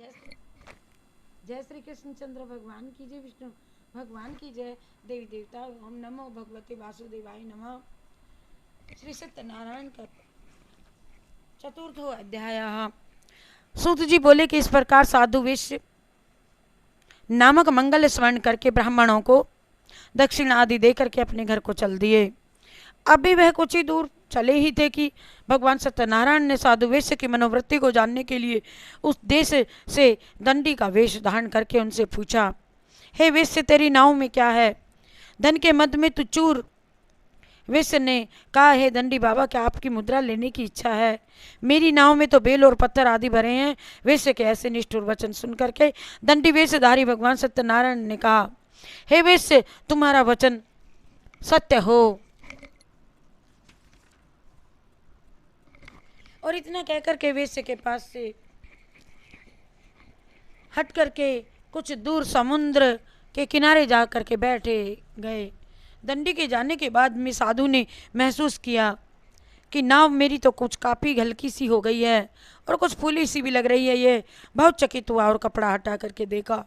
जय श्री कृष्ण चंद्र भगवान की जय, विष्णु भगवान की जय, देवी देवता ओम नमो भगवते वासुदेवाय नमः। श्री सत्यनारायण का चतुर्थो अध्याय। सूत जी बोले कि इस प्रकार साधु वेश नामक मंगल स्मरण करके ब्राह्मणों को दक्षिण आदि दे करके अपने घर को चल दिए। अभी वह कुछ ही दूर चले ही थे कि भगवान सत्यनारायण ने साधु वेश की मनोवृत्ति को जानने के लिए उस देश से दंडी का वेश धारण करके उनसे पूछा, हे वेश्य तेरी नाव में क्या है? धन के मद में तू चूर। वेश्य ने कहा, हे दंडी बाबा, क्या आपकी मुद्रा लेने की इच्छा है? मेरी नाव में तो बेल और पत्थर आदि भरे हैं। वेश्य के ऐसे निष्ठुर वचन सुन करके दंडी वेशधारी भगवान सत्यनारायण ने कहा, हे वेश्य, तुम्हारा वचन सत्य हो। और इतना कहकर के वेश्य के पास से हट करके कुछ दूर समुद्र के किनारे जा करके बैठे गए। दंडी के जाने के बाद में साधु ने महसूस किया कि नाव मेरी तो कुछ काफ़ी हल्की सी हो गई है और कुछ फूली सी भी लग रही है। ये बहुत चकित हुआ और कपड़ा हटा करके देखा।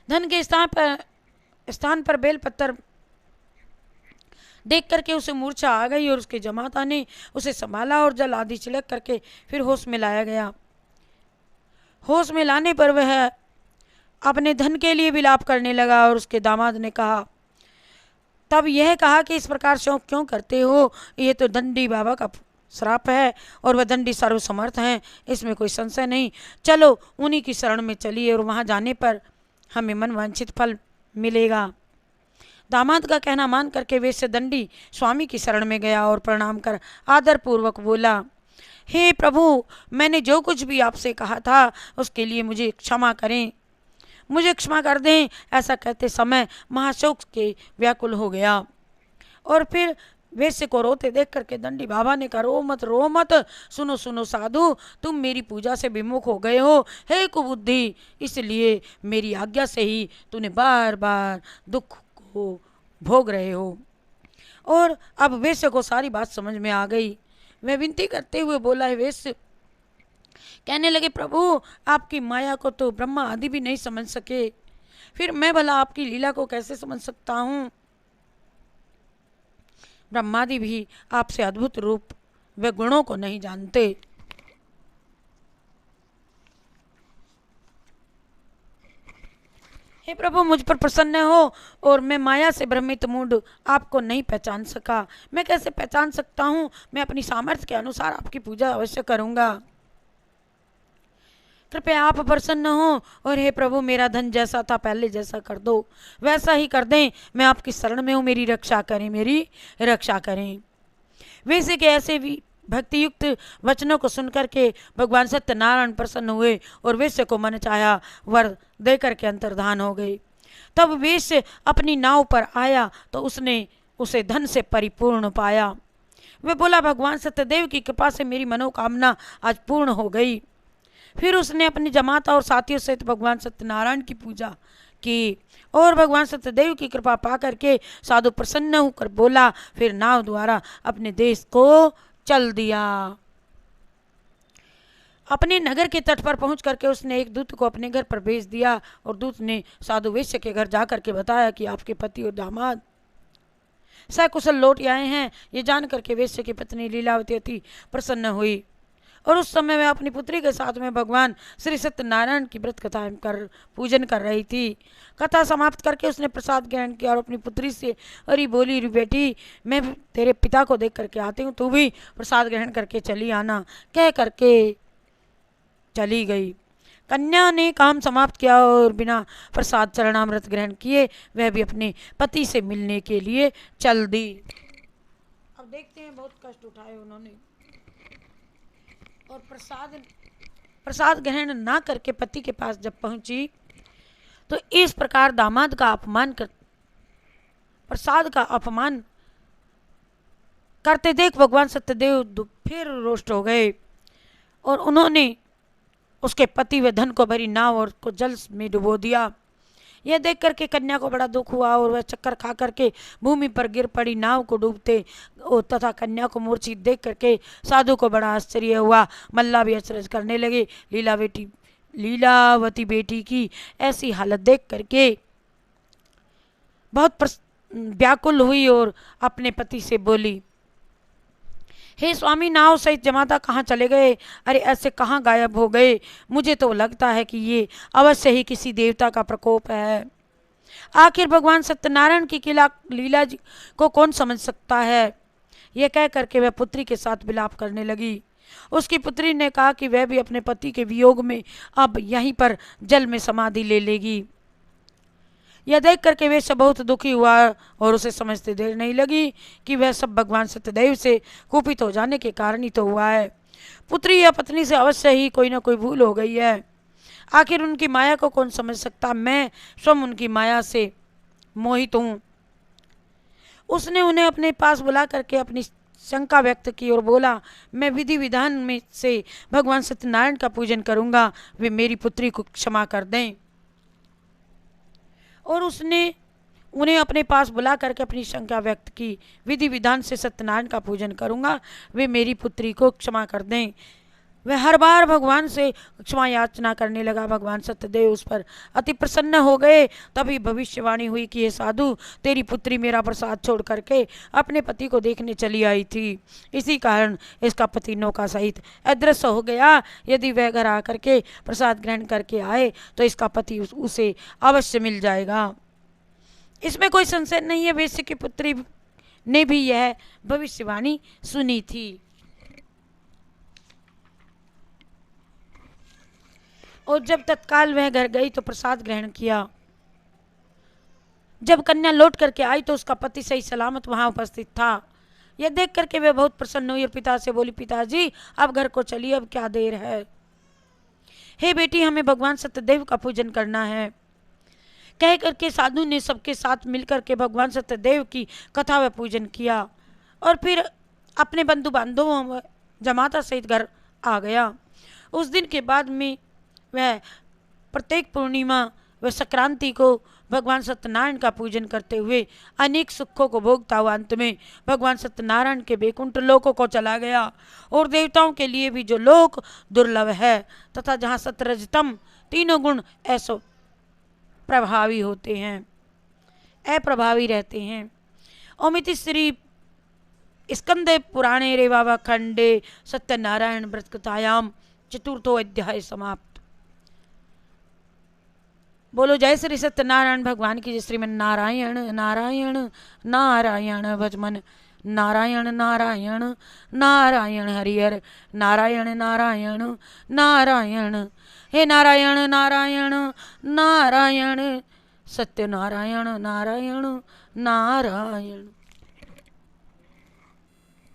धन के स्थान पर बेल पत्थर देख करके उसे मूर्छा आ गई और उसके जमाता ने उसे संभाला और जल आदि छिड़क करके फिर होश में लाया गया। होश में लाने पर वह अपने धन के लिए विलाप करने लगा और उसके दामाद ने कहा, तब यह कहा कि इस प्रकार शौक क्यों करते हो? ये तो दंडी बाबा का श्राप है और वह दंडी सर्वसमर्थ हैं, इसमें कोई संशय नहीं। चलो उन्हीं की शरण में चलिए और वहाँ जाने पर हमें मनवांछित फल मिलेगा। दामाद का कहना मान करके वेश्य दंडी स्वामी की शरण में गया और प्रणाम कर आदर पूर्वक बोला, हे प्रभु, मैंने जो कुछ भी आपसे कहा था उसके लिए मुझे क्षमा करें, मुझे क्षमा कर दें। ऐसा कहते समय महाशोक के व्याकुल हो गया और फिर वेश्य को रोते देख करके दंडी बाबा ने कहा, रो मत, सुनो सुनो साधु, तुम मेरी पूजा से विमुख हो गए हो, हे कुबुद्धि, इसलिए मेरी आज्ञा से ही तूने बार बार दुख को भोग रहे हो। और अब वेश्य को सारी बात समझ में आ गई। वह विनती करते हुए बोला, है वेश्य, कहने लगे, प्रभु, आपकी माया को तो ब्रह्मा आदि भी नहीं समझ सके, फिर मैं भला आपकी लीला को कैसे समझ सकता हूँ? ब्रह्मादि भी आपसे अद्भुत रूप व गुणों को नहीं जानते। हे प्रभु, मुझ पर प्रसन्न हो और मैं माया से भ्रमित मूड आपको नहीं पहचान सका। मैं कैसे पहचान सकता हूँ? मैं अपनी सामर्थ्य के अनुसार आपकी पूजा अवश्य करूँगा। कृपया आप प्रसन्न हो और हे प्रभु, मेरा धन जैसा था पहले जैसा कर दो, वैसा ही कर दें। मैं आपकी शरण में हूँ, मेरी रक्षा करें, मेरी रक्षा करें। वैसे के ऐसे भी भक्ति युक्त वचनों को सुनकर के भगवान सत्यनारायण प्रसन्न हुए और वेश्य को मन चाहा वर दे करके अंतर्धान हो गए। तब वेश्य अपनी नाव पर आया तो उसने उसे धन से परिपूर्ण पाया। वह बोला, भगवान सत्यदेव की कृपा से मेरी मनोकामना आज पूर्ण हो गई। फिर उसने अपनी जमाता और साथियों सहित भगवान सत्यनारायण की पूजा की और भगवान सत्यदेव की कृपा पा करके साधु प्रसन्न होकर बोला, फिर नाव द्वारा अपने देश को चल दिया। अपने नगर के तट पर पहुंच करके उसने एक दूत को अपने घर पर भेज दिया और दूत ने साधु वेश्य के घर जा करके बताया कि आपके पति और दामाद सकुशल लौट आए हैं। ये जान करके वेश्य की पत्नी लीलावती अति प्रसन्न हुई और उस समय मैं अपनी पुत्री के साथ में भगवान श्री सत्यनारायण की व्रत कथा कर पूजन कर रही थी। कथा समाप्त करके उसने प्रसाद ग्रहण किया और अपनी पुत्री से अरे बोली, बेटी, मैं तेरे पिता को देख करके आती हूँ, तू भी प्रसाद ग्रहण करके चली आना। कह करके चली गई। कन्या ने काम समाप्त किया और बिना प्रसाद चरणामृत ग्रहण किए वह भी अपने पति से मिलने के लिए चल दी। अब देखते हैं बहुत कष्ट उठाए उन्होंने और प्रसाद ग्रहण ना करके पति के पास जब पहुंची तो इस प्रकार दामाद का अपमान कर प्रसाद का अपमान करते देख भगवान सत्यदेव फिर रोष्ट हो गए और उन्होंने उसके पति व धन को भरी नाव और को जल में डुबो दिया। यह देख करके कन्या को बड़ा दुख हुआ और वह चक्कर खा करके भूमि पर गिर पड़ी नाव को डूबते तथा कन्या को मूर्छित देख करके साधु को बड़ा आश्चर्य हुआ। मल्ला भी अचरज करने लगे। लीलावती बेटी की ऐसी हालत देख करके बहुत व्याकुल हुई और अपने पति से बोली, हे स्वामी, नाव सहित जमाता कहाँ चले गए? अरे ऐसे कहाँ गायब हो गए? मुझे तो लगता है कि ये अवश्य ही किसी देवता का प्रकोप है। आखिर भगवान सत्यनारायण की लीला को कौन समझ सकता है? यह कह करके वह पुत्री के साथ विलाप करने लगी। उसकी पुत्री ने कहा कि वह भी अपने पति के वियोग में अब यहीं पर जल में समाधि ले लेगी। यह देख करके वे सब बहुत दुखी हुआ और उसे समझते देर नहीं लगी कि वह सब भगवान सत्यदेव से कुपित हो जाने के कारण ही तो हुआ है। पुत्री या पत्नी से अवश्य ही कोई ना कोई भूल हो गई है। आखिर उनकी माया को कौन समझ सकता? मैं स्वयं उनकी माया से मोहित हूँ। उसने उन्हें अपने पास बुला करके अपनी शंका व्यक्त की और बोला, मैं विधि विधान में से भगवान सत्यनारायण का पूजन करूँगा, वे मेरी पुत्री को क्षमा कर दें। और उसने उन्हें अपने पास बुला करके अपनी शंका व्यक्त की, विधि विधान से सत्यनारायण का पूजन करूँगा, वे मेरी पुत्री को क्षमा कर दें। वह हर बार भगवान से क्षमा याचना करने लगा। भगवान सत्यदेव उस पर अति प्रसन्न हो गए। तभी भविष्यवाणी हुई कि ये साधु, तेरी पुत्री मेरा प्रसाद छोड़ करके अपने पति को देखने चली आई थी, इसी कारण इसका पति नौका सहित अदृश्य हो गया। यदि वह घर आकर के प्रसाद ग्रहण करके आए तो इसका पति उसे अवश्य मिल जाएगा। इसमें कोई संशय नहीं है, वेश्य की पुत्री ने भी यह भविष्यवाणी सुनी थी। और जब तत्काल वह घर गई तो प्रसाद ग्रहण किया। जब कन्या लौट करके आई तो उसका पति सही सलामत वहां उपस्थित था। यह देख करके वह बहुत प्रसन्न हुई और पिता से बोली, पिताजी अब घर को चलिए, अब क्या देर है। हे बेटी, हमें भगवान सत्यदेव का पूजन करना है। कह करके साधु ने सबके साथ मिलकर के भगवान सत्यदेव की कथा व पूजन किया और फिर अपने बंधु बांधवों जमाता सहित घर आ गया। उस दिन के बाद में वह प्रत्येक पूर्णिमा व संक्रांति को भगवान सत्यनारायण का पूजन करते हुए अनेक सुखों को भोगता हुआ अंत में भगवान सत्यनारायण के वैकुंठ लोकों को चला गया। और देवताओं के लिए भी जो लोक दुर्लभ है तथा जहाँ सतरजतम तीनों गुण ऐसो प्रभावी होते हैं, अप्रभावी रहते हैं। ओमिति श्री स्कंदे पुराणे रेवावा खंडे सत्यनारायण व्रत कथायाम चतुर्थो अध्याय समाप्त। बोलो जय श्री सत्यनारायण भगवान की जय। श्रीमन नारायण नारायण नारायण भजमन नारायण नारायण नारायण हरिहर नारायण नारायण नारायण। हे नारायण नारायण नारायण सत्यनारायण नारायण नारायण।